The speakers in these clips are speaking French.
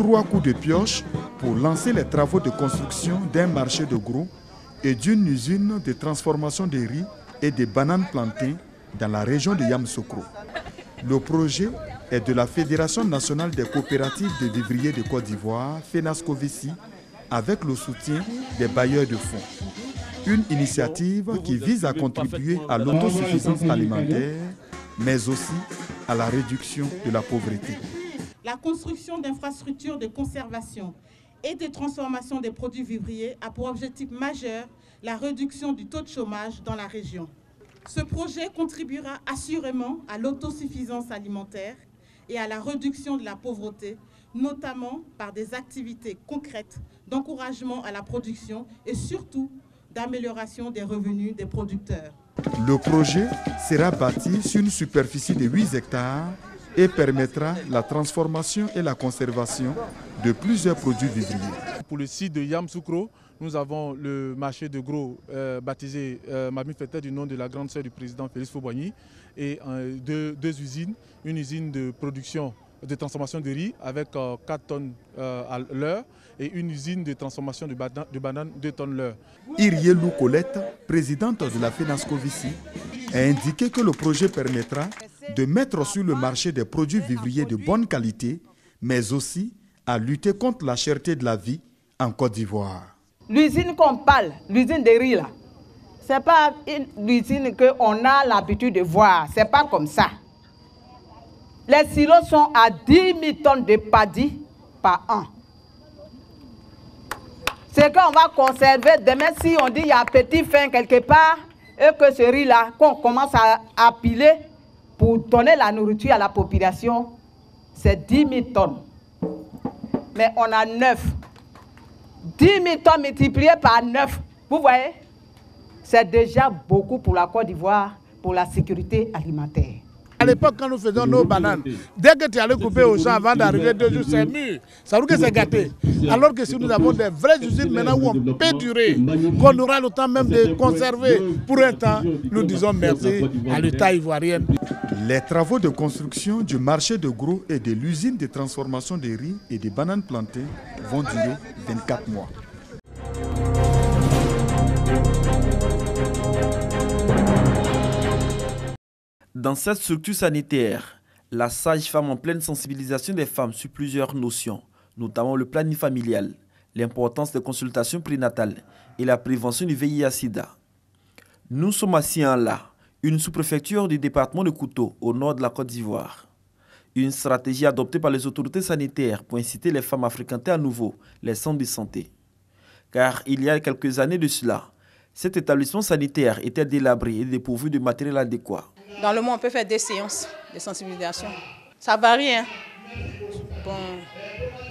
3 coups de pioche pour lancer les travaux de construction d'un marché de gros et d'une usine de transformation de riz et de bananes plantains dans la région de Yamoussoukro. Le projet est de la Fédération nationale des coopératives de vivriers de Côte d'Ivoire, FENASCOVICI, avec le soutien des bailleurs de fonds. Une initiative qui vise à contribuer à l'autosuffisance alimentaire, mais aussi à la réduction de la pauvreté. La construction d'infrastructures de conservation et de transformation des produits vivriers a pour objectif majeur la réduction du taux de chômage dans la région. Ce projet contribuera assurément à l'autosuffisance alimentaire et à la réduction de la pauvreté, notamment par des activités concrètes d'encouragement à la production et surtout d'amélioration des revenus des producteurs. Le projet sera bâti sur une superficie de 8 hectares et permettra la transformation et la conservation de plusieurs produits vivriers. Pour le site de Yamoussoukro, nous avons le marché de gros baptisé Mami Fete du nom de la grande sœur du président Félix Faure-Boigny et deux usines, une usine de production de transformation de riz avec 4 tonnes à l'heure et une usine de transformation de bananes 2 tonnes l'heure. Irielou Colette, présidente de la FENASCOVICI, a indiqué que le projet permettra de mettre sur le marché des produits vivriers de bonne qualité, mais aussi à lutter contre la cherté de la vie en Côte d'Ivoire. L'usine qu'on parle, l'usine de riz là, ce n'est pas une usine qu'on a l'habitude de voir, ce n'est pas comme ça. Les silos sont à 10 000 tonnes de paddy par an. C'est qu'on va conserver demain si on dit qu'il y a petit fin quelque part et que ce riz-là, qu'on commence à piler pour donner la nourriture à la population, c'est 10 000 tonnes. Mais on a 9. 10 000 tonnes multipliées par 9, vous voyez, c'est déjà beaucoup pour la Côte d'Ivoire, pour la sécurité alimentaire. À l'époque, quand nous faisions nos bananes, dès que tu allais couper au champ avant d'arriver 2 jours, c'est mûr. Ça veut dire que c'est gâté. Alors que si nous avons des vraies usines maintenant où on peut durer, qu'on aura le temps même de conserver pour un temps, nous disons merci à l'État ivoirien. Les travaux de construction du marché de gros et de l'usine de transformation de riz et de bananes plantées vont durer 24 mois. Dans cette structure sanitaire, la sage-femme en pleine sensibilisation des femmes sur plusieurs notions, notamment le planning familial, l'importance des consultations prénatales et la prévention du VIH-Sida. Nous sommes à Sianla, une sous-préfecture du département de Kouto, au nord de la Côte d'Ivoire. Une stratégie adoptée par les autorités sanitaires pour inciter les femmes à fréquenter à nouveau les centres de santé. Car il y a quelques années de cela, cet établissement sanitaire était délabré et dépourvu de matériel adéquat. Dans le monde, on peut faire des séances de sensibilisation. Ça varie, hein? Bon,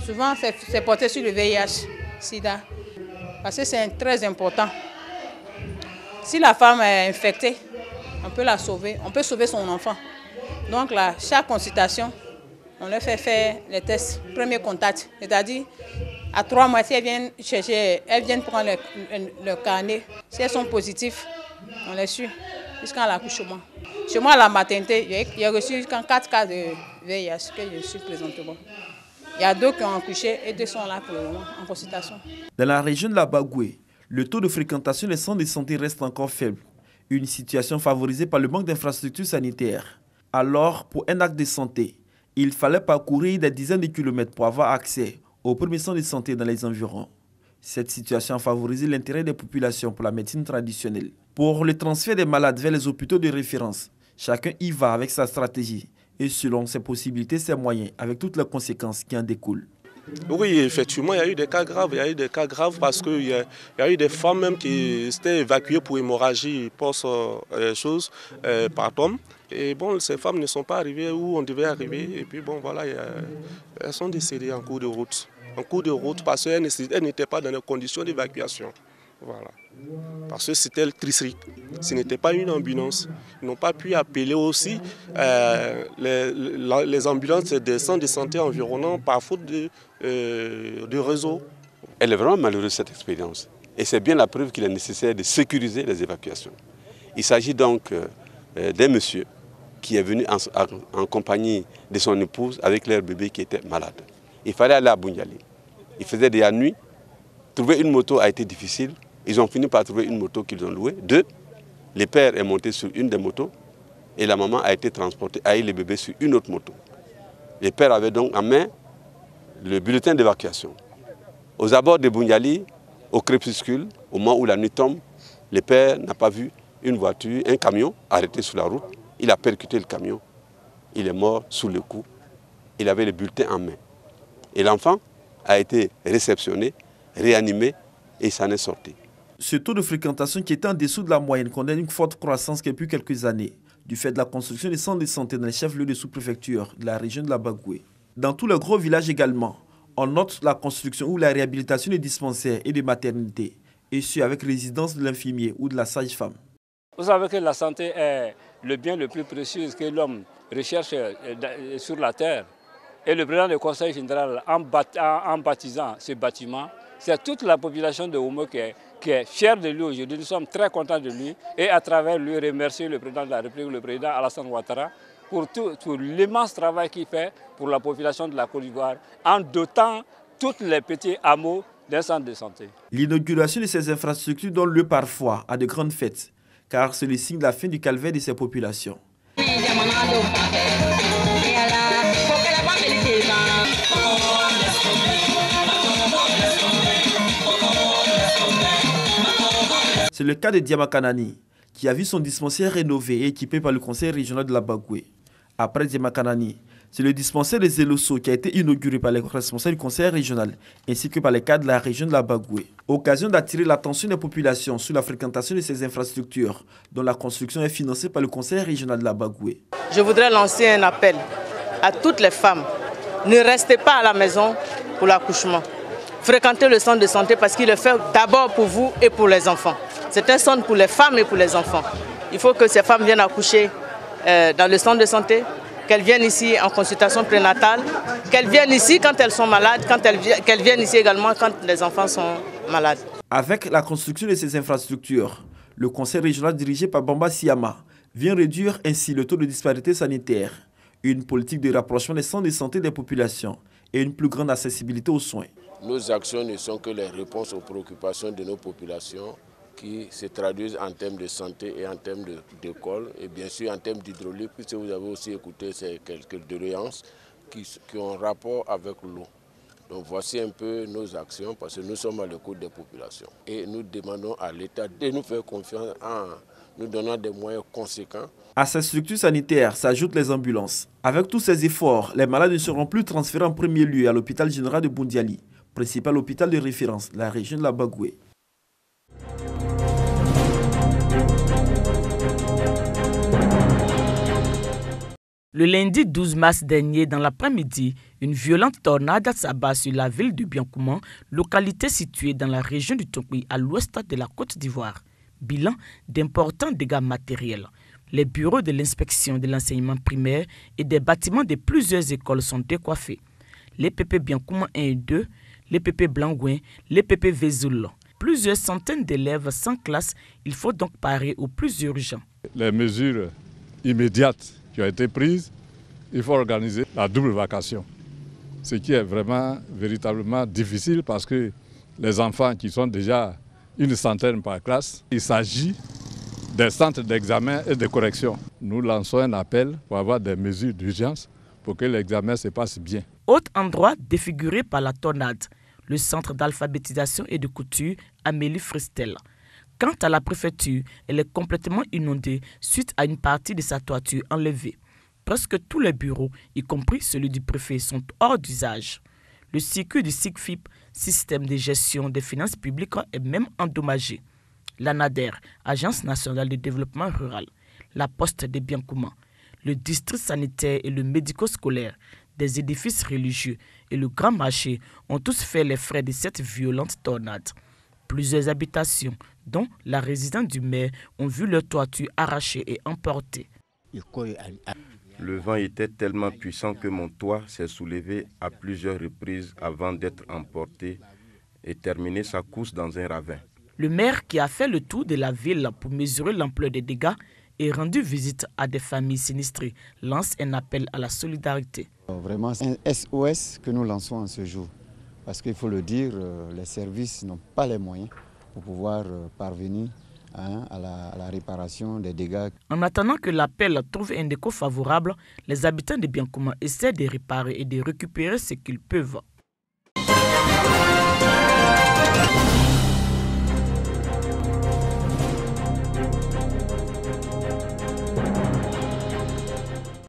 souvent, c'est porté sur le VIH, SIDA, parce que c'est très important. Si la femme est infectée, on peut la sauver, on peut sauver son enfant. Donc là, chaque consultation, on leur fait faire les tests, premier contact, c'est-à-dire à 3 mois, si elles viennent prendre le carnet, si elles sont positives, on les suit jusqu'à l'accouchement. Chez moi, à la maternité, j'ai reçu 4 cas de VIH que je suis présentement. Il y a 2 qui ont accouché et 2 sont là pour le moment en consultation. Dans la région de la Bagoué, le taux de fréquentation des centres de santé reste encore faible. Une situation favorisée par le manque d'infrastructures sanitaires. Alors, pour un acte de santé, il fallait parcourir des dizaines de kilomètres pour avoir accès aux premiers centres de santé dans les environs. Cette situation a favorisé l'intérêt des populations pour la médecine traditionnelle. Pour le transfert des malades vers les hôpitaux de référence, chacun y va avec sa stratégie et selon ses possibilités, ses moyens, avec toutes les conséquences qui en découlent. Oui, effectivement, il y a eu des cas graves. Il y a eu des cas graves parce qu'il y a eu des femmes même qui s'étaient évacuées pour hémorragie post-chose par tome. Et bon, ces femmes ne sont pas arrivées où on devait arriver. Et puis bon, voilà, elles sont décédées en cours de route. En cours de route parce qu'elles n'étaient pas dans les conditions d'évacuation. Voilà. Parce que c'était le tricerie. Ce n'était pas une ambulance. Ils n'ont pas pu appeler aussi les ambulances des centres de santé environnants par faute de réseau. Elle est vraiment malheureuse cette expérience. Et c'est bien la preuve qu'il est nécessaire de sécuriser les évacuations. Il s'agit donc d'un monsieur qui est venu en compagnie de son épouse avec leur bébé qui était malade. Il fallait aller à Bundiali. Il faisait de la nuit. Trouver une moto a été difficile. Ils ont fini par trouver une moto qu'ils ont louée. 2, le père est monté sur une des motos et la maman a été transportée avec le bébé sur une autre moto. Le père avait donc en main le bulletin d'évacuation. Aux abords de Bundiali, au crépuscule, au moment où la nuit tombe, le père n'a pas vu une voiture, un camion arrêté sur la route. Il a percuté le camion. Il est mort sous le coup. Il avait le bulletin en main. Et l'enfant a été réceptionné, réanimé et il s'en est sorti. Ce taux de fréquentation qui était en dessous de la moyenne condamne une forte croissance depuis quelques années, du fait de la construction des centres de santé dans les chefs-lieux de sous-préfecture de la région de la Bagoué. Dans tous les gros villages également, on note la construction ou la réhabilitation des dispensaires et des maternités, et ce avec résidence de l'infirmier ou de la sage-femme. Vous savez que la santé est le bien le plus précieux que l'homme recherche sur la terre. Et le président du Conseil général, en baptisant ce bâtiment, c'est toute la population de Oumou qui est fière de lui aujourd'hui. Nous sommes très contents de lui et à travers lui remercier le président de la République, le président Alassane Ouattara, pour l'immense travail qu'il fait pour la population de la Côte d'Ivoire en dotant tous les petits hameaux d'un centre de santé. L'inauguration de ces infrastructures donne lieu parfois à de grandes fêtes, car c'est le signe de la fin du calvaire de ces populations. C'est le cas de Diamakanani, qui a vu son dispensaire rénové et équipé par le conseil régional de la Bagoué. Après Diamakanani, c'est le dispensaire des Zélosso qui a été inauguré par les responsables du conseil régional ainsi que par les cadres de la région de la Bagoué. Occasion d'attirer l'attention des populations sur la fréquentation de ces infrastructures, dont la construction est financée par le conseil régional de la Bagoué. Je voudrais lancer un appel à toutes les femmes. Ne restez pas à la maison pour l'accouchement. Fréquentez le centre de santé parce qu'il est fait d'abord pour vous et pour les enfants. C'est un centre pour les femmes et pour les enfants. Il faut que ces femmes viennent accoucher dans le centre de santé, qu'elles viennent ici en consultation prénatale, qu'elles viennent ici quand elles sont malades, qu'elles viennent ici également quand les enfants sont malades. Avec la construction de ces infrastructures, le conseil régional dirigé par Bamba Siama vient réduire ainsi le taux de disparité sanitaire, une politique de rapprochement des centres de santé des populations et une plus grande accessibilité aux soins. Nos actions ne sont que les réponses aux préoccupations de nos populations qui se traduisent en termes de santé et en termes d'école et bien sûr en termes d'hydraulique, puisque vous avez aussi écouté ces quelques doléances qui ont rapport avec l'eau. Donc voici un peu nos actions parce que nous sommes à l'écoute des populations. Et nous demandons à l'État de nous faire confiance en nous donnant des moyens conséquents. À ces structures sanitaires s'ajoutent les ambulances. Avec tous ces efforts, les malades ne seront plus transférés en premier lieu à l'hôpital général de Bundiali, principal hôpital de référence de la région de la Bagoué. Le lundi 12 mars dernier, dans l'après-midi, une violente tornade s'abat sur la ville de Biankouman, localité située dans la région du Tonkoui, à l'ouest de la Côte d'Ivoire. Bilan d'importants dégâts matériels. Les bureaux de l'inspection de l'enseignement primaire et des bâtiments de plusieurs écoles sont décoiffés. L'EPP Biankouman 1 et 2, l'EPP Blangouin, l'EPP Vezoul. Plusieurs centaines d'élèves sans classe, il faut donc parer au plus urgent. Les mesures immédiates qui ont été prises, il faut organiser la double vacation. Ce qui est vraiment véritablement difficile parce que les enfants qui sont déjà une centaine par classe, il s'agit des centres d'examen et de correction. Nous lançons un appel pour avoir des mesures d'urgence pour que l'examen se passe bien. Autre endroit défiguré par la tornade, le centre d'alphabétisation et de couture Amélie Fristel. Quant à la préfecture, elle est complètement inondée suite à une partie de sa toiture enlevée. Presque tous les bureaux, y compris celui du préfet, sont hors d'usage. Le circuit du SIGFIP, système de gestion des finances publiques, est même endommagé. L'ANADER, Agence nationale de développement rural, la poste de Biankouman, le district sanitaire et le médico-scolaire, des édifices religieux et le grand marché ont tous fait les frais de cette violente tornade. Plusieurs habitations, dont la résidence du maire, ont vu leur toiture arrachée et emportée. Le vent était tellement puissant que mon toit s'est soulevé à plusieurs reprises avant d'être emporté et terminer sa course dans un ravin. Le maire, qui a fait le tour de la ville pour mesurer l'ampleur des dégâts, et rendu visite à des familles sinistrées, lance un appel à la solidarité. Vraiment, c'est un SOS que nous lançons en ce jour. Parce qu'il faut le dire, les services n'ont pas les moyens pour pouvoir parvenir à la réparation des dégâts. En attendant que l'appel trouve un écho favorable, les habitants de Biankuma essaient de réparer et de récupérer ce qu'ils peuvent.